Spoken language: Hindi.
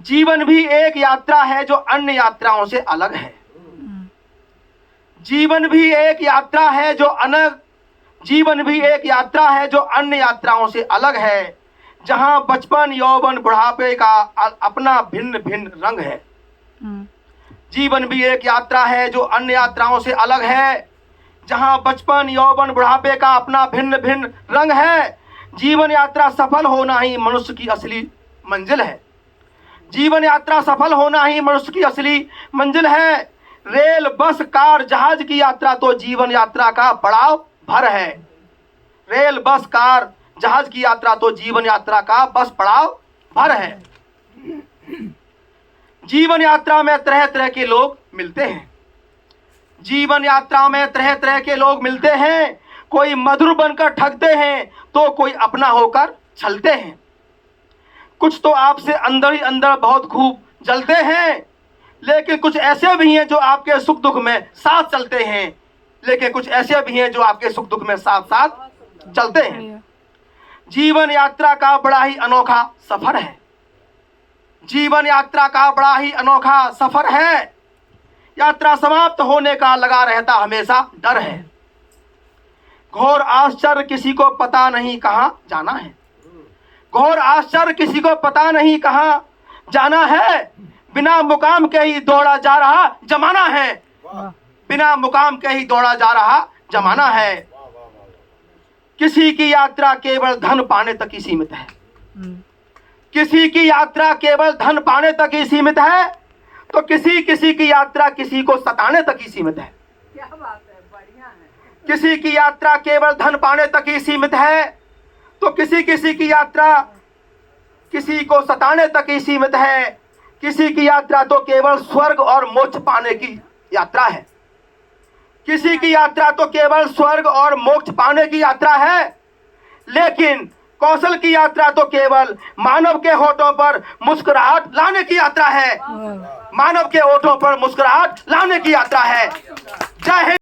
जीवन भी एक यात्रा है जो अन्य यात्राओं से अलग है। जीवन भी एक यात्रा है जो अन्य यात्राओं से अलग है, जहां बचपन यौवन बुढ़ापे का अपना भिन्न भिन्न रंग है। जीवन भी एक यात्रा है जो अन्य यात्राओं से अलग है, जहां बचपन यौवन बुढ़ापे का अपना भिन्न भिन्न रंग है। जीवन यात्रा सफल होना ही मनुष्य की असली मंजिल है। जीवन यात्रा सफल होना ही मनुष्य की असली मंजिल है। रेल बस कार जहाज की यात्रा तो जीवन यात्रा का पड़ाव भर है। रेल बस कार जहाज की यात्रा तो जीवन यात्रा का बस पड़ाव भर है। जीवन यात्रा में तरह तरह के लोग मिलते हैं। जीवन यात्रा में तरह तरह के लोग मिलते हैं। कोई मधुर बनकर ठगते हैं तो कोई अपना होकर छलते हैं। कुछ तो आपसे अंदर ही अंदर बहुत खूब जलते हैं, लेकिन कुछ ऐसे भी हैं जो आपके सुख दुख में साथ चलते हैं। लेकिन कुछ ऐसे भी हैं जो आपके सुख दुख में साथ साथ चलते हैं। जीवन यात्रा का बड़ा ही अनोखा सफर है। जीवन यात्रा का बड़ा ही अनोखा सफर है। यात्रा समाप्त होने का लगा रहता हमेशा डर है। घोर आश्चर्य किसी को पता नहीं कहाँ जाना है। घोर आश्चर्य किसी को पता नहीं कहाँ जाना है। बिना मुकाम के ही दौड़ा जा रहा जमाना है। बिना मुकाम के ही दौड़ा जा रहा जमाना है। किसी की यात्रा केवल धन पाने तक ही सीमित है। किसी की यात्रा केवल धन पाने तक ही सीमित है, तो किसी की यात्रा किसी को सताने तक ही सीमित है। क्या बात है, बढ़िया है। किसी की यात्रा केवल धन पाने तक ही सीमित है, तो किसी की यात्रा किसी को सताने तक ही सीमित है। किसी की यात्रा तो केवल स्वर्ग और मोक्ष पाने की यात्रा है। किसी की यात्रा तो केवल स्वर्ग और मोक्ष पाने की यात्रा है, लेकिन कौशल की यात्रा तो केवल मानव के होठों पर मुस्कुराहट लाने की यात्रा है। मानव के होठों पर मुस्कुराहट लाने की यात्रा है। जय हिंद।